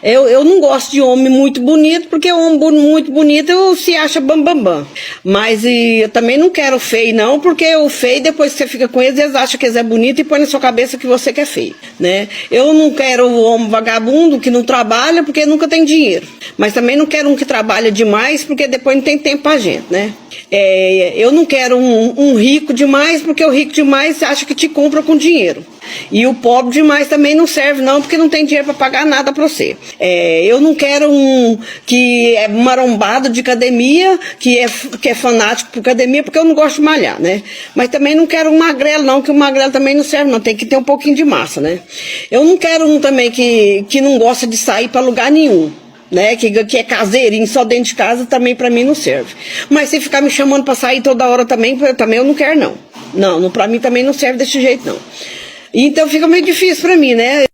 Eu não gosto de homem muito bonito, porque homem muito bonito se acha bambambam. Mas eu também não quero feio, não, porque o feio, depois que você fica com eles acham que eles é bonito e põe na sua cabeça que você que é feio, né? Eu não quero o homem vagabundo que não trabalha porque nunca tem dinheiro. Mas também não quero um que trabalha demais, porque depois não tem tempo pra gente, né? Eu não quero um rico demais, porque o rico demais acha que te compra com dinheiro. E o pobre demais também não serve não, porque não tem dinheiro para pagar nada para você. Eu não quero um que é marombado de academia, que é fanático por academia, porque eu não gosto de malhar, né? Mas também não quero um magrelo não, que o magrelo também não serve não, tem que ter um pouquinho de massa, né? Eu não quero um também que não gosta de sair para lugar nenhum, né, que é caseirinho, só dentro de casa, também pra mim não serve. Mas se ficar me chamando pra sair toda hora também eu não quero não. Não, pra mim também não serve desse jeito não. Então fica meio difícil pra mim, né?